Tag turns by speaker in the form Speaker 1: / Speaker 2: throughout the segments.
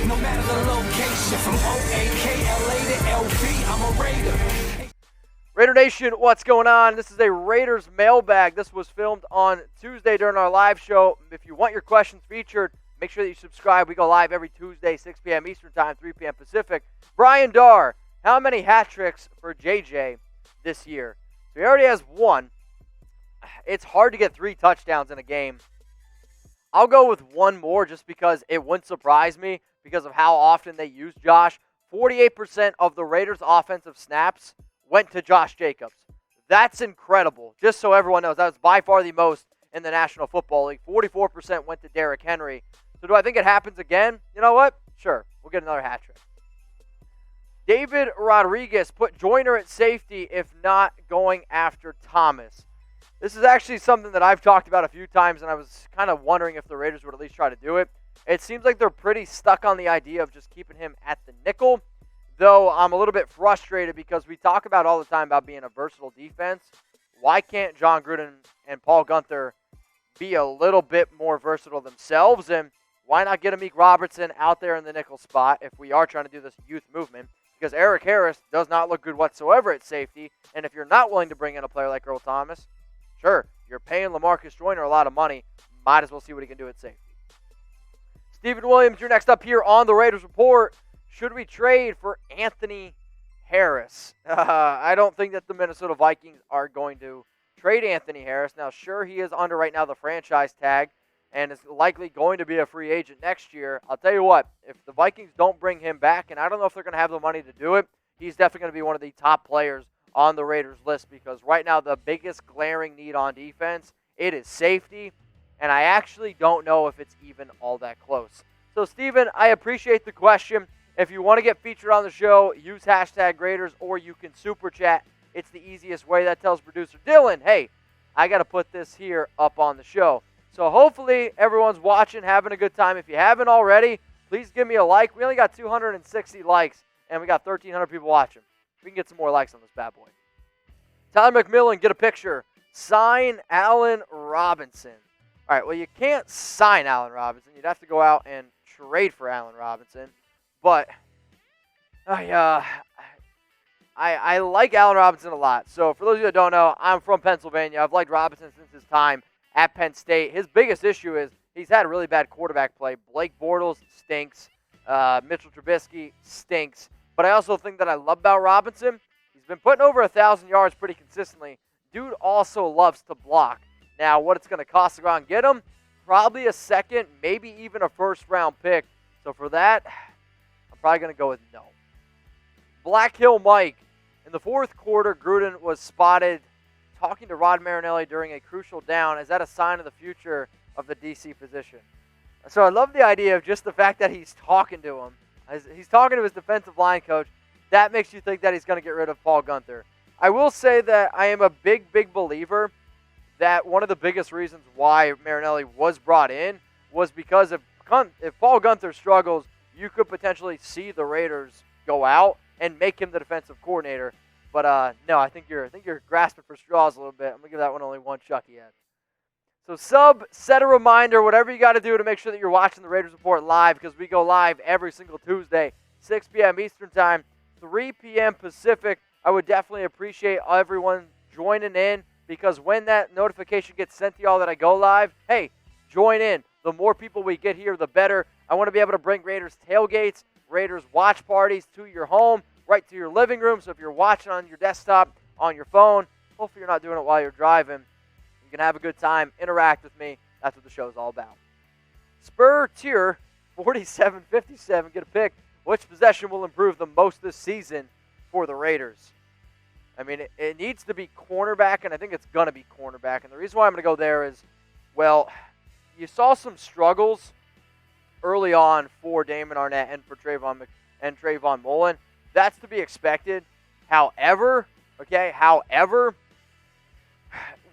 Speaker 1: no matter the location. From O-A-K-L-A to L-V, I'm a Raider.
Speaker 2: Raider Nation, what's going on? This is a Raiders mailbag. This was filmed on Tuesday during our live show. If you want your questions featured, make sure that you subscribe. We go live every Tuesday, 6 p.m. Eastern Time, 3 p.m. Pacific. Brian Darr, how many hat tricks for JJ this year? So he already has one. It's hard to get 3 touchdowns in a game. I'll go with one more just because it wouldn't surprise me because of how often they use Josh. 48% of the Raiders' offensive snaps went to Josh Jacobs. That's incredible. Just so everyone knows, that was by far the most in the National Football League. 44% went to Derrick Henry. So do I think it happens again? You know what? Sure. We'll get another hat trick. David Rodriguez put Joyner at safety if not going after Thomas. This is actually something that I've talked about a few times, and I was kind of wondering if the Raiders would at least try to do it. It seems like they're pretty stuck on the idea of just keeping him at the nickel, though I'm a little bit frustrated because we talk about all the time about being a versatile defense. Why can't John Gruden and Paul Guenther be a little bit more versatile themselves? And why not get Amik Robertson out there in the nickel spot if we are trying to do this youth movement? Because Eric Harris does not look good whatsoever at safety. And if you're not willing to bring in a player like Earl Thomas, sure, you're paying Lamarcus Joyner a lot of money. Might as well see what he can do at safety. Stephen Williams, you're next up here on the Raiders Report. Should we trade for Anthony Harris? I don't think that the Minnesota Vikings are going to trade Anthony Harris. Now, sure, he is under right now the franchise tag and is likely going to be a free agent next year. I'll tell you what, if the Vikings don't bring him back, and I don't know if they're going to have the money to do it, he's definitely going to be one of the top players on the Raiders list because right now the biggest glaring need on defense, it is safety, and I actually don't know if it's even all that close. So, Steven, I appreciate the question. If you want to get featured on the show, use hashtag Raiders, or you can super chat. It's the easiest way. That tells producer Dylan, hey, I got to put this here up on the show. So hopefully everyone's watching, having a good time. If you haven't already, please give me a like. We only got 260 likes, and we got 1,300 people watching. We can get some more likes on this bad boy. Tyler McMillan, get a picture. Sign Allen Robinson. All right, well, you can't sign Allen Robinson. You'd have to go out and trade for Allen Robinson. But I like Allen Robinson a lot. So for those of you that don't know, I'm from Pennsylvania. I've liked Robinson since his time at Penn State. His biggest issue is he's had really bad quarterback play. Blake Bortles stinks. Mitchell Trubisky stinks. But I also think that I love about Robinson, he's been putting over 1,000 yards pretty consistently. Dude also loves to block. Now, what it's going to cost to go out and get him? Probably a second, maybe even a first-round pick. So for that, I'm probably going to go with no. Black Hill Mike. In the fourth quarter, Gruden was spotted talking to Rod Marinelli during a crucial down. Is that a sign of the future of the DC position? So I love the idea of just the fact that he's talking to him. He's talking to his defensive line coach. That makes you think that he's going to get rid of Paul Guenther. I will say that I am a big, big believer that one of the biggest reasons why Marinelli was brought in was because if Paul Guenther struggles, you could potentially see the Raiders go out and make him the defensive coordinator. But no, I think you're grasping for straws a little bit. I'm gonna give that one only one chuck yet. So set a reminder, whatever you got to do to make sure that you're watching the Raiders Report live because we go live every single Tuesday, 6 p.m. Eastern Time, 3 p.m. Pacific. I would definitely appreciate everyone joining in because when that notification gets sent to y'all that I go live, hey, join in. The more people we get here, the better. I want to be able to bring Raiders tailgates, Raiders watch parties to your home, right to your living room. So if you're watching on your desktop, on your phone, hopefully you're not doing it while you're driving. You can have a good time, interact with me. That's what the show's all about. Spur Tier 4757, get a pick. Which possession will improve the most this season for the Raiders? I mean, it needs to be cornerback, and I think it's going to be cornerback. And the reason why I'm going to go there is, well, you saw some struggles early on for Damon Arnett and for Trayvon Mullen. That's to be expected. However,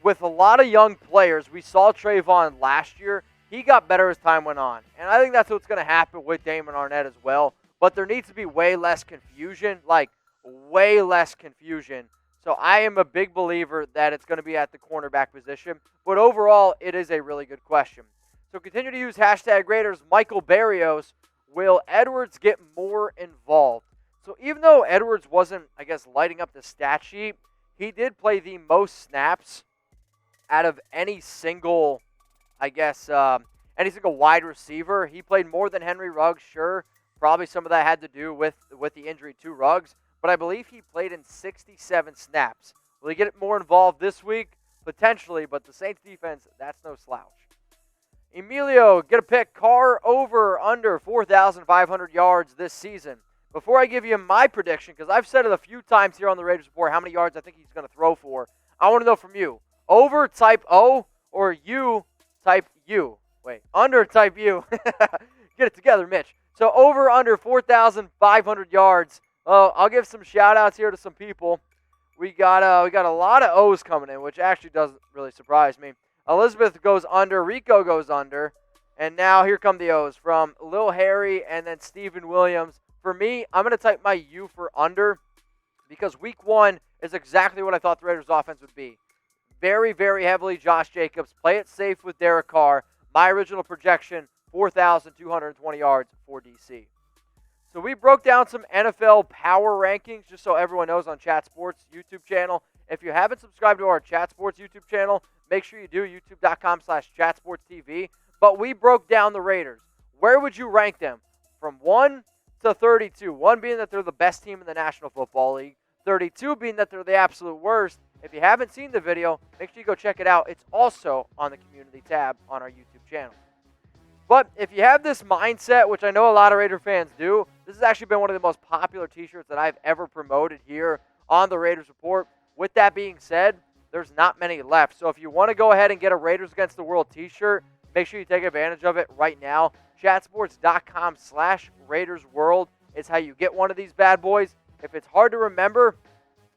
Speaker 2: with a lot of young players, we saw Trayvon last year. He got better as time went on. And I think that's what's going to happen with Damon Arnett as well. But there needs to be way less confusion, So I am a big believer that it's going to be at the cornerback position. But overall, it is a really good question. So continue to use hashtag Raiders. Michael Barrios, Will Edwards get more involved? So even though Edwards wasn't, I guess, lighting up the stat sheet, he did play the most snaps out of any single, I guess, any single wide receiver. He played more than Henry Ruggs, sure. Probably some of that had to do with the injury to Ruggs. But I believe he played in 67 snaps. Will he get more involved this week? Potentially, but the Saints defense, that's no slouch. Emilio, get a pick. Carr over under 4,500 yards this season. Before I give you my prediction, because I've said it a few times here on the Raiders Report how many yards I think he's going to throw for, I want to know from you. Over type O or you type U? Wait, under type U. Get it together, Mitch. So over under 4,500 yards. I'll give some shout-outs here to some people. We got a lot of O's coming in, which actually doesn't really surprise me. Elizabeth goes under, Rico goes under, and now here come the O's from Lil Harry and then Steven Williams. For me, I'm going to type my U for under because week 1 is exactly what I thought the Raiders' offense would be. Very, very heavily Josh Jacobs. Play it safe with Derek Carr. My original projection, 4,220 yards for DC. So we broke down some NFL power rankings just so everyone knows on Chat Sports YouTube channel. If you haven't subscribed to our Chat Sports YouTube channel, make sure you do, youtube.com/chatsportstv. But we broke down the Raiders. Where would you rank them? From 1 to 32. 1 being that they're the best team in the National Football League. 32 being that they're the absolute worst. If you haven't seen the video, make sure you go check it out. It's also on the community tab on our YouTube channel. But if you have this mindset, which I know a lot of Raider fans do, this has actually been one of the most popular t-shirts that I've ever promoted here on the Raiders Report. With that being said, there's not many left. So if you want to go ahead and get a Raiders Against the World t-shirt, make sure you take advantage of it right now. Chatsports.com/RaidersWorld is how you get one of these bad boys. If it's hard to remember,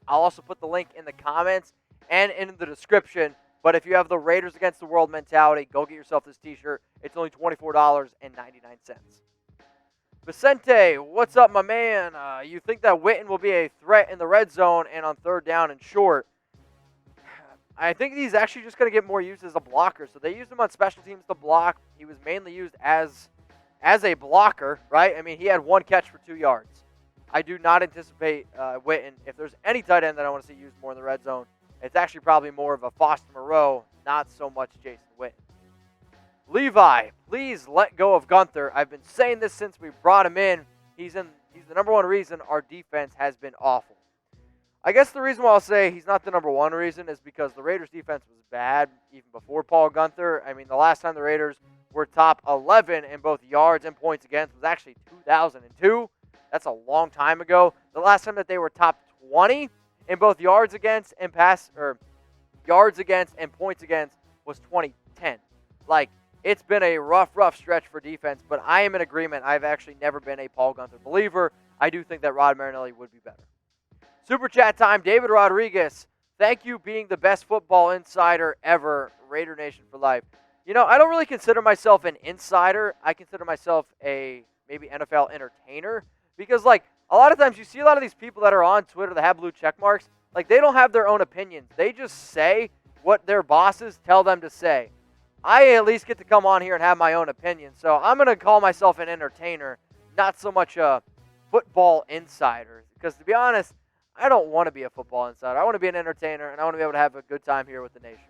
Speaker 2: I'll also put the link in the comments and in the description. But if you have the Raiders Against the World mentality, go get yourself this t-shirt. It's only $24.99. Vicente, what's up, my man? You think that Witten will be a threat in the red zone and on third down and short? I think he's actually just going to get more use as a blocker. So they used him on special teams to block. He was mainly used as a blocker, right? I mean, he had 1 catch for 2 yards. I do not anticipate Witten. If there's any tight end that I want to see used more in the red zone, it's actually probably more of a Foster Moreau, not so much Jason Witten. Levi, please let go of Guenther. I've been saying this since we brought him in. He's the number one reason our defense has been awful. I guess the reason why I'll say he's not the number one reason is because the Raiders' defense was bad even before Paul Guenther. I mean, the last time the Raiders were top 11 in both yards and points against was actually 2002. That's a long time ago. The last time that they were top 20 in both yards against and yards against and points against was 2010. Like, it's been a rough stretch for defense, but I am in agreement. I've actually never been a Paul Guenther believer. I do think that Rod Marinelli would be better. Super chat time, David Rodriguez. Thank you, being the best football insider ever, Raider Nation for life. You know, I don't really consider myself an insider. I consider myself a maybe NFL entertainer because, like, a lot of times you see a lot of these people that are on Twitter that have blue check marks. Like, they don't have their own opinions. They just say what their bosses tell them to say. I at least get to come on here and have my own opinion. So I'm going to call myself an entertainer, not so much a football insider. Because to be honest, I don't want to be a football insider. I want to be an entertainer, and I want to be able to have a good time here with the nation.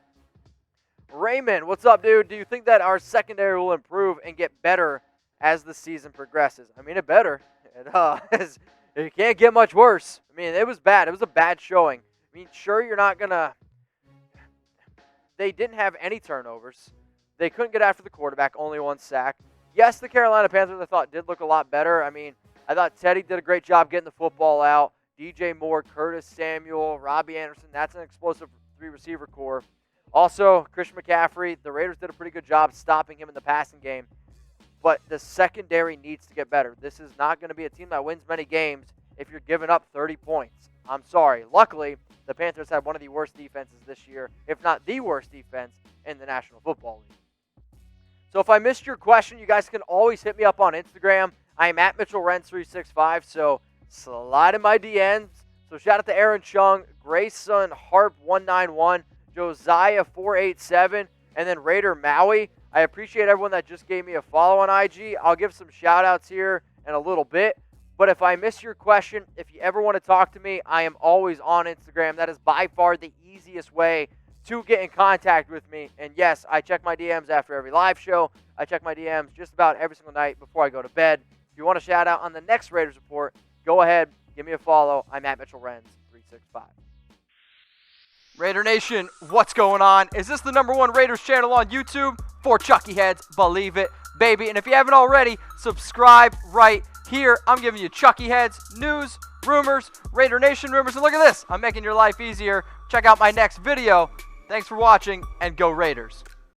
Speaker 2: Raymond, what's up, dude? Do you think that our secondary will improve and get better as the season progresses? I mean, it better. It can't get much worse. I mean, it was bad. It was a bad showing. I mean, sure, you're not going to... They didn't have any turnovers. They couldn't get after the quarterback, only 1 sack. Yes, the Carolina Panthers, I thought, did look a lot better. I mean, I thought Teddy did a great job getting the football out. DJ Moore, Curtis Samuel, Robbie Anderson, that's an explosive 3-receiver core. Also, Christian McCaffrey, the Raiders did a pretty good job stopping him in the passing game. But the secondary needs to get better. This is not going to be a team that wins many games if you're giving up 30 points. I'm sorry. Luckily, the Panthers had one of the worst defenses this year, if not the worst defense in the National Football League. So if I missed your question, you guys can always hit me up on Instagram. I am at Mitchell Renz 365, so slide in my DMs. So shout out to Aaron Chung, Grayson Harp 191, Josiah 487, and then Raider Maui. I appreciate everyone that just gave me a follow on IG. I'll give some shout-outs here in a little bit. But if I miss your question, if you ever want to talk to me, I am always on Instagram. That is by far the easiest way to get in contact with me. And yes, I check my DMs after every live show. I check my DMs just about every single night before I go to bed. If you want a shout out on the next Raiders Report, go ahead, give me a follow. I'm at Mitchell Renz 365. Raider Nation, what's going on? Is this the #1 Raiders channel on YouTube? For Chucky Heads, believe it, baby. And if you haven't already, subscribe right here. I'm giving you Chucky Heads, news, rumors, Raider Nation rumors. And look at this, I'm making your life easier. Check out my next video. Thanks for watching, and go Raiders.